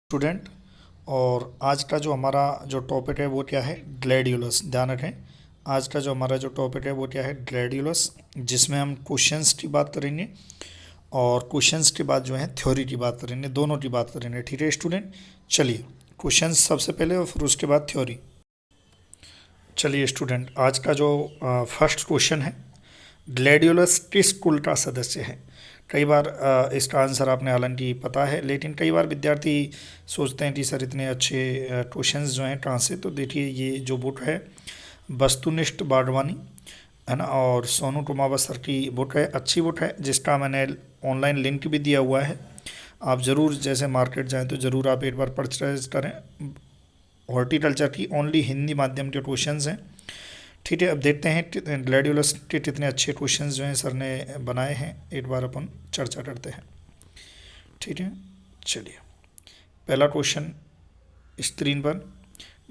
Student. और आज का जो हमारा जो टॉपिक है वो क्या है, ग्लैडियोलस। ध्यान रखें, आज का जो हमारा जो टॉपिक है वो क्या है, ग्लैडियोलस, जिसमें हम क्वेश्चंस की बात करेंगे और क्वेश्चंस के बाद जो है थ्योरी की बात करेंगे, दोनों की बात करेंगे। ठीक है स्टूडेंट, चलिए क्वेश्चंस सबसे पहले और फिर उसके बाद थ्योरी। चलिए स्टूडेंट, आज का जो फर्स्ट क्वेश्चन है, ग्लैडियोलस किस कुल का सदस्य है। कई बार इसका आंसर आपने हालांकि पता है, लेकिन कई बार विद्यार्थी सोचते हैं कि सर इतने अच्छे क्वेश्चंस जो हैं कहाँ से। तो देखिए, ये जो बुक है वस्तुनिष्ठ बागवानी है ना, और सोनू कुमावत सर की बुक है, अच्छी बुक है, जिसका मैंने ऑनलाइन लिंक भी दिया हुआ है। आप ज़रूर जैसे मार्केट जाएँ तो ज़रूर आप एक बार परचेज करें। हॉर्टिकल्चर की ओनली हिंदी माध्यम के क्वेश्चंस हैं। ठीक है, अब देखते हैं ग्लैडियोलस के कितने अच्छे क्वेश्चंस जो हैं सर ने बनाए हैं, एक बार अपन चर्चा करते हैं। ठीक है, चलिए पहला क्वेश्चन स्क्रीन पर,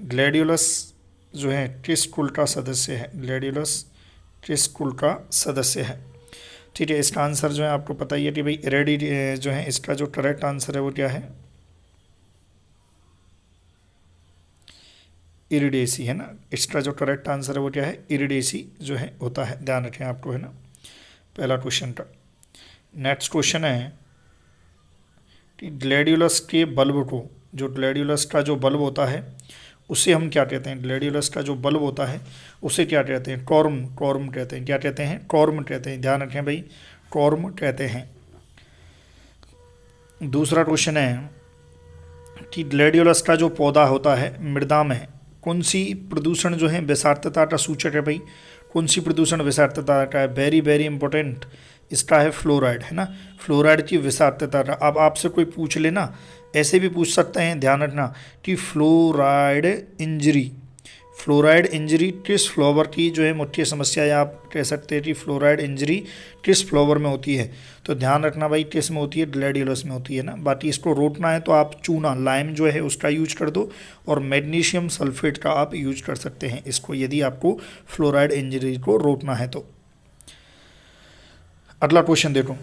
ग्लैडियोलस जो है किस कुल का सदस्य है। ग्लैडियोलस किस कुल का सदस्य है। ठीक है, इसका आंसर जो है आपको पता ही है कि भाई रेडी जो है, इसका जो करेक्ट आंसर है वो क्या है, इरिडेसी है ना। इसका जो करेक्ट आंसर है वो क्या है, इरिडेसी जो है होता है। ध्यान रखें आपको, है ना, पहला क्वेश्चन का। नेक्स्ट क्वेश्चन है कि ग्लैडियोलस के बल्ब को, जो ग्लैडियोलस का जो बल्ब होता है उसे हम क्या कहते हैं। ग्लैडियोलस का जो बल्ब होता है उसे क्या कहते हैं, कॉर्म। कॉर्म कहते हैं, क्या कहते हैं, कॉर्म कहते हैं। ध्यान रखें भाई, कॉर्म कहते हैं। दूसरा क्वेश्चन है कि ग्लैडियोलस का जो पौधा होता है मृदा में कौन सी प्रदूषण जो है विषाक्तता का सूचक है भाई, कौन सी प्रदूषण विषाक्तता का है। वेरी वेरी इंपॉर्टेंट, इसका है फ्लोराइड, है ना, फ्लोराइड की विषाक्तता का। अब आपसे कोई पूछ लेना, ऐसे भी पूछ सकते हैं, ध्यान रखना कि फ्लोराइड इंजरी, फ्लोराइड इंजरी किस फ्लावर की जो है मुख्य समस्या है। आप कह सकते हैं कि फ्लोराइड इंजरी किस फ्लावर में होती है। तो ध्यान रखना भाई, किस में होती है, ग्लैडियोलस में होती है ना। बाकी इसको रोकना है तो आप चूना, लाइम जो है उसका यूज कर दो, और मैग्नीशियम सल्फेट का आप यूज कर सकते हैं इसको, यदि आपको फ्लोराइड इंजरी को रोकना है तो। अगला क्वेश्चन देखो,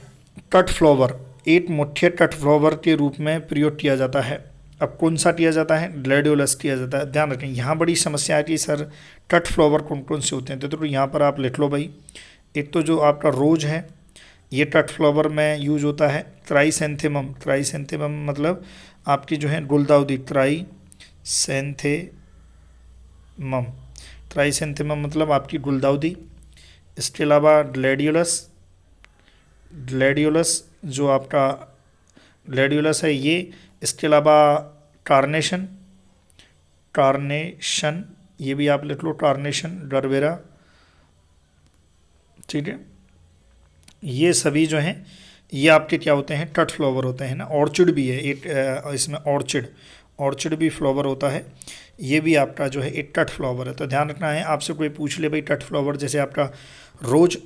कट फ्लावर एक मुख्य कट फ्लावर के रूप में प्रयोग किया जाता है। अब कौन सा किया जाता है, ग्लैडियोलस किया जाता है। ध्यान रखें, यहाँ बड़ी समस्या आती है सर, कट फ्लावर कौन कौन से होते हैं। तो यहाँ पर आप लिख लो भाई, एक तो जो आपका रोज है ये कट फ्लावर में यूज होता है। क्राइसेंथेमम, क्राइसेंथेमम मतलब आपकी जो है गुलदाउदी, क्राइसेंथेमम, क्राइसेंथेमम मतलब आपकी गुलदाउदी। इसके अलावा ग्लैडियोलस, ग्लैडियोलस जो आपका ग्लैडियोलस है ये। इसके अलावा कार्नेशन, कार्नेशन ये भी आप लिख लो, कार्नेशन, डरबेरा। ठीक है, ये सभी जो हैं ये आपके क्या होते हैं, कट फ्लावर होते हैं ना। ऑर्चिड भी है एक, इसमें ऑर्चिड, ऑर्चिड भी फ्लावर होता है, ये भी आपका जो है एक कट फ्लावर है। तो ध्यान रखना है, आपसे कोई पूछ ले भाई कट फ्लावर, जैसे आपका रोज,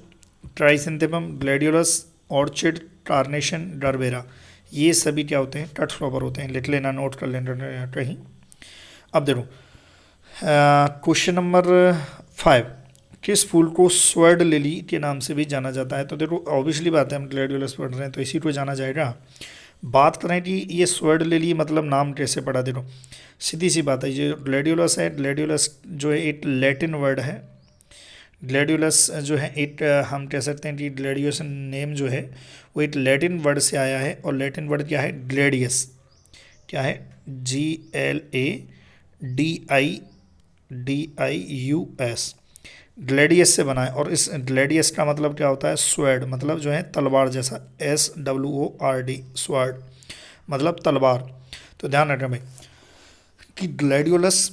ट्राइसेंथेमम, ग्लैडियोलस, ऑर्चिड, कार्नेशन, डरबेरा, ये सभी क्या होते हैं, कट फ्लावर होते हैं। लिख लेना, नोट कर लेना कहीं। अब देखो क्वेश्चन नंबर 5, किस फूल को स्वर्ड लिली के नाम से भी जाना जाता है। तो देखो ऑब्वियसली बात है, हम ग्लैडियोलस पढ़ रहे हैं तो इसी को जाना जाएगा। बात करें कि ये स्वर्ड लिली मतलब नाम कैसे पड़ा, देखो सीधी सी बात है, ये ग्लैडियोलस है, ग्लैडियोलस जो है एक लैटिन वर्ड है। ग्लैडियोलस जो है एक, हम कह सकते हैं कि ग्लैडियोस नेम जो है वो एक लैटिन वर्ड से आया है, और लैटिन वर्ड क्या है, ग्लैडियस, क्या है, GLADIUS, ग्लैडियस से बना है। और इस ग्लैडियस का मतलब क्या होता है, स्वॉर्ड, मतलब जो है तलवार जैसा, SWORD, स्वॉर्ड मतलब तलवार। तो ध्यान रखें भाई कि ग्लैडियोलस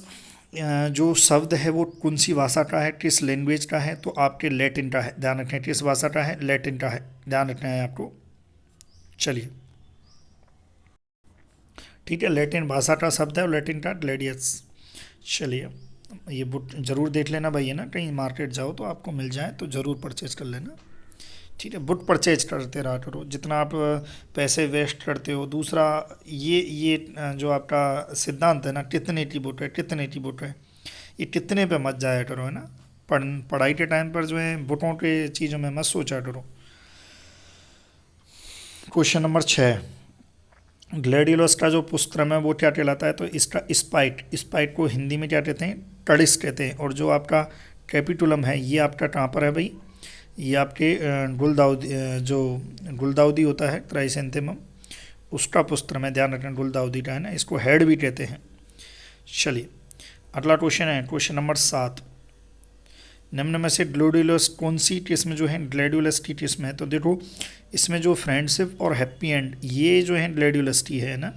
जो शब्द है वो कौन सी भाषा का है, किस लैंग्वेज का है, तो आपके लैटिन का है। ध्यान रखें, किस भाषा का है, लैटिन का है, ध्यान रखना है आपको। चलिए ठीक है, लैटिन भाषा का शब्द है और लैटिन का ग्लैडियस। चलिए ये बुक ज़रूर देख लेना भाई, है ना, कहीं मार्केट जाओ तो आपको मिल जाए तो ज़रूर परचेज कर लेना। ठीक है, बुक परचेज करते रहा करो, जितना आप पैसे वेस्ट करते हो। दूसरा ये जो आपका सिद्धांत है ना, कितने की बुक है, कितने की बुक है, ये कितने पे मत जाया करो, है ना। पढ़ाई के टाइम पर जो है बुकों के चीज़ों में मत सोचा करो। क्वेश्चन नंबर 6, ग्लैडियोलस का जो पुष्पक्रम है वो क्या कहलाता है, तो इसका स्पाइट को हिंदी में क्या कहते हैं, टड़िस कहते हैं। और जो आपका कैपिटुलम है ये आपका कहाँ पर है भाई, ये आपके गुलदाउदी जो गुलदाउदी होता है क्राइसेंथेमम, उसका पुष्पक्रम है, ध्यान रखना गुलदाउदी का है ना, इसको हेड भी कहते हैं। चलिए अगला क्वेश्चन है क्वेश्चन नंबर 7। निम्न में से ग्लैडियोलस कौन सी किस्म जो है ग्लैडियोलस की किस्म है, तो देखो इसमें जो फ्रेंडशिप और हैप्पी एंड ये जो है ग्लैडियोलस की है ना।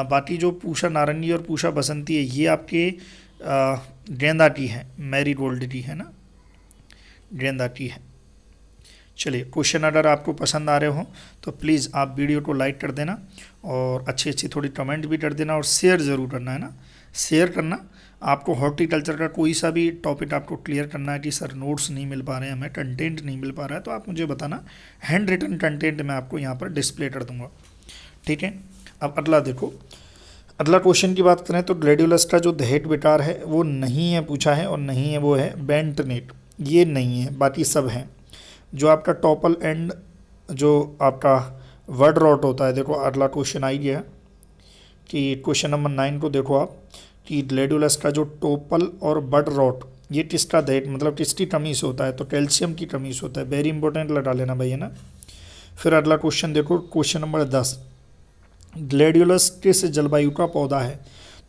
बाकी जो पूषा नारंगी और पूषा बसंती है ये आपके गेंदा की है, मैरी गोल्ड की है ना, गेंदा की है। चलिए क्वेश्चन अगर आपको पसंद आ रहे हो तो प्लीज़ आप वीडियो को लाइक कर देना और अच्छी अच्छी थोड़ी कमेंट भी कर देना और शेयर ज़रूर करना है ना, शेयर करना। आपको हॉर्टिकल्चर का कोई सा भी टॉपिक आपको क्लियर करना है कि सर नोट्स नहीं मिल पा रहे हैं, हमें कंटेंट नहीं मिल पा रहा है, तो आप मुझे बताना, हैंड रिटन कंटेंट मैं आपको यहाँ पर डिस्प्ले कर दूंगा, ठीक है। अब अगला देखो, अगला क्वेश्चन की बात करें तो ग्लैडियोलस का जो दहेट विकार है वो नहीं है पूछा है, और नहीं है वो है बेंटनेट, ये नहीं है, बाकी सब हैं। जो आपका टॉपल एंड जो आपका वर्ड रॉट होता है, देखो अगला क्वेश्चन आई गया कि क्वेश्चन नंबर 9 को देखो आप कि ग्लैडियोलस का जो टोपल और बड रॉट ये किसका दहेट मतलब किसकी कमी से होता है, तो कैल्शियम की कमी से होता है, वेरी इंपॉर्टेंट लगा लेना भाई है ना। फिर अगला क्वेश्चन देखो क्वेश्चन नंबर 10, ग्लैडियोलस किस जलवायु का पौधा है,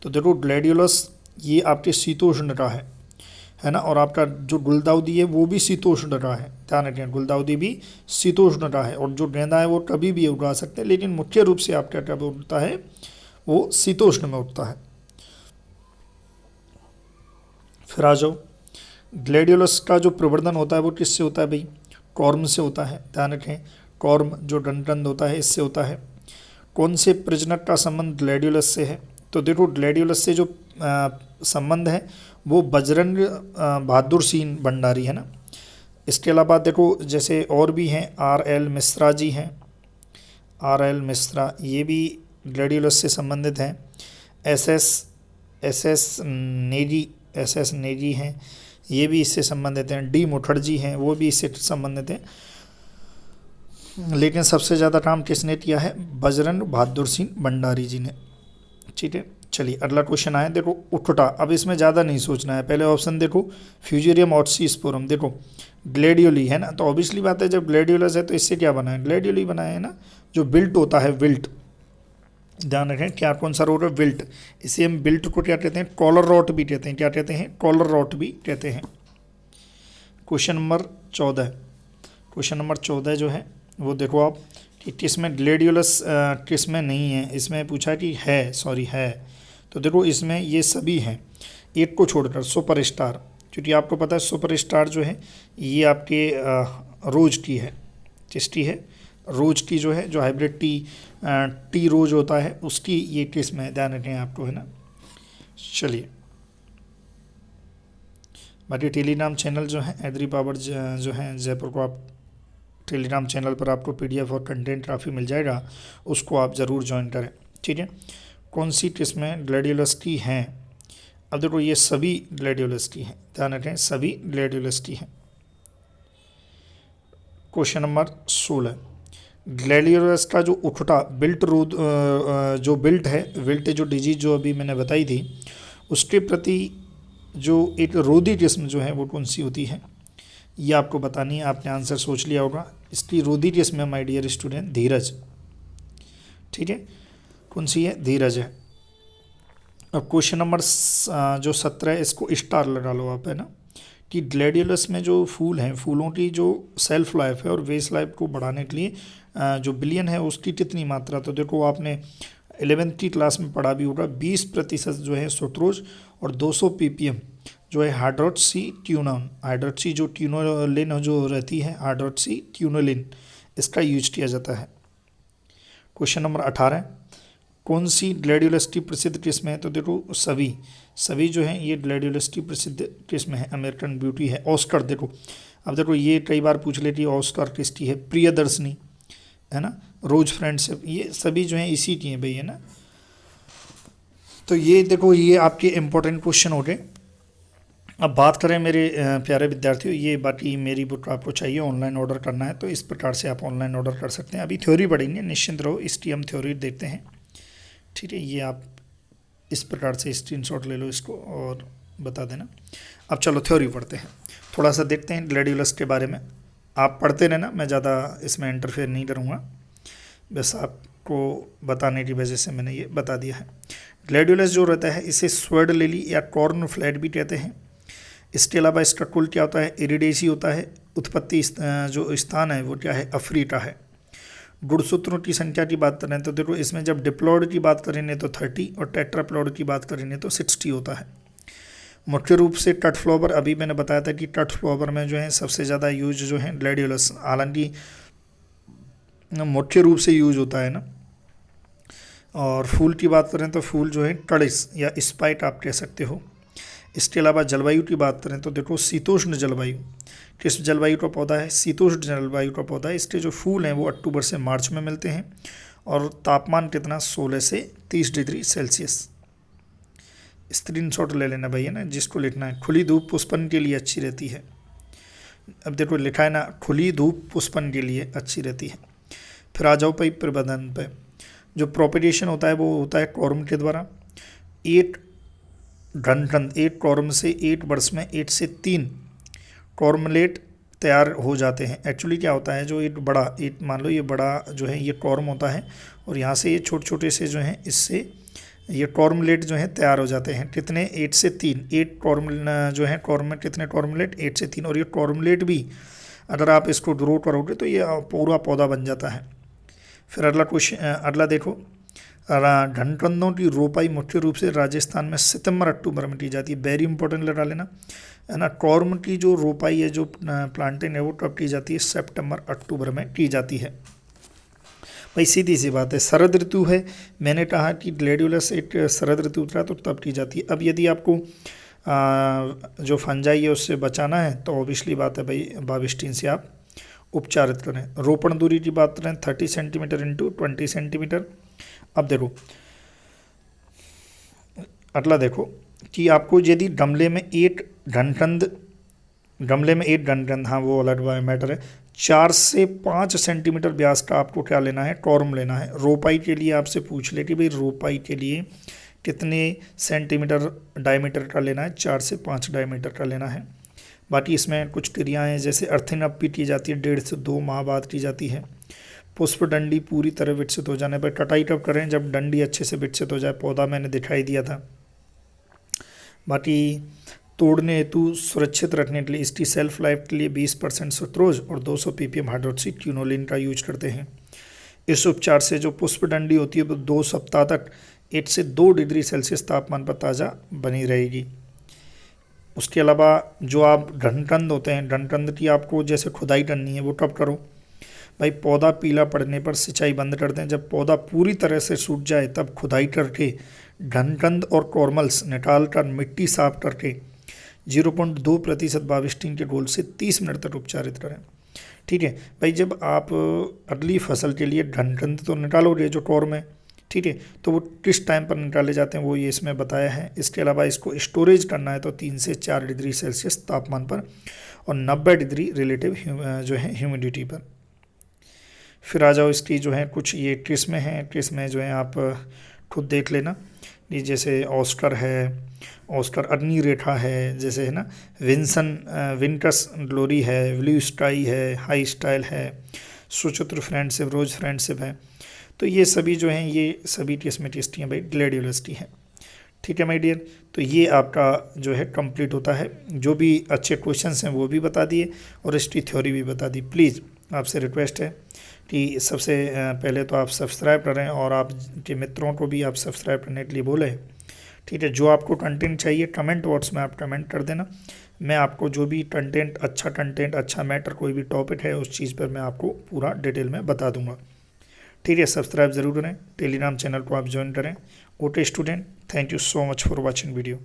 तो देखो ग्लैडियोलस ये आपके शीतोष्ण का है ना, और आपका जो गुलदाउदी है वो भी शीतोष्ण का है, ध्यान रखें गुलदाउदी भी शीतोष्ण का है, और जो गेंदा है वो कभी भी उगा सकते हैं, लेकिन मुख्य रूप से आपका क्या उगता है, वो शीतोष्ण में उगता है। फिर आ जाओ, ग्लैडियोलस का जो प्रवर्धन होता है वो किससे होता है भाई, कॉर्म से होता है, ध्यान रखें कॉर्म जो डंडन होता है इससे होता है। कौन से प्रजनक का संबंध ग्लैडियोलस से है, तो देखो ग्लैडियोलस से जो संबंध है वो बजरंग बहादुर सिंह भंडारी है ना। इसके अलावा देखो जैसे और भी हैं, R.L. मिश्रा जी हैं, R.L. मिश्रा ये भी ग्लैडियोलस से संबंधित हैं। एस एस नेगी हैं, ये भी इससे संबंधित हैं। D. मुखर्जी हैं, वो भी इससे संबंधित हैं, लेकिन सबसे ज़्यादा काम किसने किया है, बजरंग बहादुर सिंह भंडारी जी ने, ठीक है। चलिए अगला क्वेश्चन आया, देखो उठटा, अब इसमें ज़्यादा नहीं सोचना है, पहले ऑप्शन देखो फ्यूजेरियम ऑटसीस्पोरम, देखो ग्लैडियोली है ना, तो ऑब्वियसली बात है जब ग्लैडियोलस है तो इससे क्या बना है, ग्लैडियोली बनाया है ना। जो बिल्ट होता है विल्ट, ध्यान रखें क्या कौन सा रोड है, विल्ट, इसे हम बिल्ट को क्या कहते हैं, कॉलर रॉट भी कहते हैं, क्या कहते हैं, कॉलर रॉट भी कहते हैं। क्वेश्चन नंबर 14, क्वेश्चन नंबर 14 जो है वो देखो आप कि किसमें ग्लैडियोलस किसमें नहीं है, इसमें पूछा कि है, सॉरी है, तो देखो इसमें ये सभी हैं एक को छोड़कर, सुपरस्टार, क्योंकि आपको पता है सुपरस्टार जो है ये आपके रोज की है, किसकी है, रोज की जो है, जो हाइब्रिड टी रोज होता है उसकी ये किस्म है, ध्यान रखें आपको है ना। चलिए बाकी टेलीग्राम चैनल जो है एग्री पावर जो है जयपुर को, आप टेलीग्राम चैनल पर आपको PDF और कंटेंट काफ़ी मिल जाएगा, उसको आप ज़रूर ज्वाइन करें, ठीक है। कौन सी किस्में ग्लैडियोलस की हैं, अब देखो ये सभी ग्लैडियोलस की हैं, ध्यान रखें सभी ग्लैडियोलस की हैं। क्वेश्चन नंबर 16, ग्लैडियोलस का जो उठटा बिल्ट रोड जो बिल्ट है, विल्ट जो डिजीज जो अभी मैंने बताई थी, उसके प्रति जो एक रोधी किस्म जो है वो कौन सी होती है, ये आपको बतानी है, आपने आंसर सोच लिया होगा। इसकी रोधी किस्म है माय डियर स्टूडेंट, धीरज, ठीक है, कौन सी है, धीरज है। अब क्वेश्चन नंबर जो 17 है, इसको स्टार लगा लो आप है ना, कि ग्लैडियोलस में जो फूल हैं, फूलों की जो सेल्फ लाइफ है और वेस्ट लाइफ को बढ़ाने के लिए जो बिलियन है उसकी कितनी मात्रा, तो देखो आपने 11th की क्लास में पढ़ा भी होगा, 20% जो है सुक्रोज और 200 ppm जो है हाइड्रोक्सी ट्यूनोन, हाइड्रोक्सी जो ट्यूनोलिन जो रहती है, हाइड्रोक्सी ट्यूनोलिन, इसका यूज किया जाता है। क्वेश्चन नंबर 18, कौन सी ग्लैडियोलस की प्रसिद्ध किस्म है, तो देखो सभी जो हैं ये ग्लैडियोलस की प्रसिद्ध किस्म है। अमेरिकन ब्यूटी है, ऑस्कर, देखो अब देखो ये कई बार पूछ लेती है ऑस्कर किसकी है, प्रियदर्शनी है ना, रोज फ्रेंडशिप, ये सभी जो हैं इसी की हैं भाई है ना। तो ये देखो ये आपके इम्पोर्टेंट क्वेश्चन हो गए। अब बात करें मेरे प्यारे विद्यार्थियों, ये बाकी मेरी बुक आपको चाहिए, ऑनलाइन ऑर्डर करना है तो इस प्रकार से आप ऑनलाइन ऑर्डर कर सकते हैं। अभी थ्योरी पढ़ेंगे, निश्चिंत रहो, इसकी हम थ्योरी देखते हैं। ठीक है, ये आप इस प्रकार से स्क्रीनशॉट ले लो इसको और बता देना। अब चलो थ्योरी पढ़ते हैं, थोड़ा सा देखते हैं ग्लैडियोलस के बारे में। आप पढ़ते रहना, मैं ज़्यादा इसमें इंटरफेयर नहीं करूँगा, बस आपको बताने की वजह से मैंने ये बता दिया है। ग्लैडियोलस जो रहता है इसे स्वर्ड लिली या कॉर्न फ्लैट भी कहते हैं। इसके अलावा इसका कुल क्या होता है, इरिडेसी होता है। उत्पत्ति जो स्थान है वो क्या है, अफ्रीका है। गुणसूत्रों की संख्या की बात करें तो देखो, इसमें जब डिप्लॉयड की बात करेंगे तो 30 और टेट्राप्लॉयड की बात करेंगे तो 60 होता है। मुख्य रूप से टट फ्लावर, अभी मैंने बताया था कि टट फ्लावर में जो है सबसे ज़्यादा यूज जो है ग्लैडियोलस, हालांकि मुख्य रूप से यूज होता है ना। और फूल की बात करें तो फूल जो है कड़िस या स्पाइट आप कह सकते हो। इसके अलावा जलवायु की बात करें तो देखो, शीतोष्ण जलवायु, किस जलवायु का पौधा है, शीतोष्ण जलवायु का पौधा है। इसके जो फूल हैं वो अक्टूबर से मार्च में मिलते हैं और तापमान कितना, 16 से 30 डिग्री सेल्सियस। स्क्रीनशॉट ले लेना भैया ना, जिसको लिखना है। खुली धूप पुष्पन के लिए अच्छी रहती है। अब देखो लिखा है ना, खुली धूप पुष्पन के लिए अच्छी रहती है। फिर आ जाओ भाई प्रबंधन पे। जो प्रोपेगेशन होता है वो होता है कॉर्म के द्वारा। 8 कॉर्म से 8 वर्ष में 8 से 3 कॉर्मलेट तैयार हो जाते हैं। एक्चुअली क्या होता है, जो एक मान लो ये बड़ा जो है ये कॉर्म होता है और यहाँ से ये छोटे छोटे से जो हैं इससे ये कॉर्मलेट जो है तैयार हो जाते हैं। कितने, 8 से 3। 8 कॉर्म जो है कॉर्म में कितने कॉर्मलेट, 8 से 3। और ये कॉर्मलेट भी अगर आप इसको ग्रो करोगे तो ये पूरा पौधा बन जाता है। फिर अगला क्वेश्चन, अगला देखो, घनकंदों की रोपाई मुख्य रूप से राजस्थान में सितंबर अक्टूबर में की जाती है। वेरी इंपॉर्टेंट लगा लेना है ना। कॉर्म की जो रोपाई है, जो प्लांटिंग है वो कब की जाती है, सितंबर अक्टूबर में की जाती है। भाई सीधी सी बात है, शरद ऋतु है, मैंने कहा कि ग्लैडियोलस एक शरद ऋतु था तो तब की जाती है। अब यदि आपको जो फंजाई है उससे बचाना है तो ऑब्वियसली बात है भाई, बाविस्टीन से आप उपचारित करें। रोपण दूरी की बात करें 30 सेंटीमीटर इंटू 20 सेंटीमीटर। अब देखो अगला देखो कि आपको यदि गमले में 8 घनकंद, हाँ वो अलग मैटर है, 4 से 5 सेंटीमीटर व्यास का आपको क्या लेना है, कॉर्म लेना है। रोपाई के लिए आपसे पूछ ले कि भाई रोपाई के लिए कितने सेंटीमीटर डायमीटर का लेना है, 4 से 5 डायमीटर का लेना है। बाकी इसमें कुछ क्रियाएं जैसे अर्थिंग अप भी की जाती है, 1.5 से 2 माह बाद की जाती है। पुष्प डंडी पूरी तरह विकसित हो जाने पर कटाई कब करें, जब डंडी अच्छे से विकसित हो जाए, पौधा मैंने दिखाई दिया था। बाकी तोड़ने हेतु सुरक्षित रखने के लिए इसकी सेल्फ लाइफ के लिए 20% सुक्रोज और 200 ppm हाइड्रोक्सी क्यूनोलिन का यूज करते हैं। इस उपचार से जो पुष्प डंडी होती है वो 2 सप्ताह तक 1 से 2 डिग्री सेल्सियस तापमान पर ताज़ा बनी रहेगी। उसके अलावा जो आप घनकंद होते हैं, घनकंद की आपको जैसे खुदाई करनी है वो कब करो भाई, पौधा पीला पड़ने पर सिंचाई बंद कर दें। जब पौधा पूरी तरह से सूख जाए तब खुदाई करके घनकंद और कॉर्मल्स निकाल कर मिट्टी साफ करके 0.2% बाविस्टीन के घोल से 30 मिनट तक उपचारित करें। ठीक है भाई, जब आप अगली फसल के लिए घनकंद तो निकालोगे जो कॉर्म है, ठीक है, तो वो किस टाइम पर निकाले जाते हैं वो ये इसमें बताया है। इसके अलावा इसको स्टोरेज करना है तो 3 से 4 डिग्री सेल्सियस तापमान पर और 90 डिग्री रिलेटिव जो है ह्यूमिडिटी पर। फिर आ जाओ इसकी जो है कुछ ये किस्में हैं, किस्में जो हैं आप खुद देख लेना। ये जैसे ऑस्कर है, ऑस्कर अग्नि रेखा है, जैसे है ना विनकस ग्लोरी है, ब्लू स्काई है, हाई स्टाइल है, सुचित्र फ्रेंडशिप, रोज फ्रेंडशिप है। तो ये सभी जो हैं ये सभी किस्में टेस्टी हैं भाई, ग्लैडियोलस की है। ठीक है माय डियर, तो ये आपका जो है कंप्लीट होता है। जो भी अच्छे क्वेश्चंस हैं वो भी बता दिए और इसकी थ्योरी भी बता दी। प्लीज़ आपसे रिक्वेस्ट है कि सबसे पहले तो आप सब्सक्राइब करें और आपके मित्रों को भी आप सब्सक्राइब करने के लिए बोलें। ठीक है, जो आपको कंटेंट चाहिए कमेंट बॉक्स में आप कमेंट कर देना। मैं आपको जो भी कंटेंट, अच्छा मैटर, कोई भी टॉपिक है उस चीज़ पर मैं आपको पूरा डिटेल में बता दूंगा। ठीक है, सब्सक्राइब ज़रूर करें, टेलीग्राम चैनल को आप ज्वाइन करें। ओटे student, thank you so much for watching video.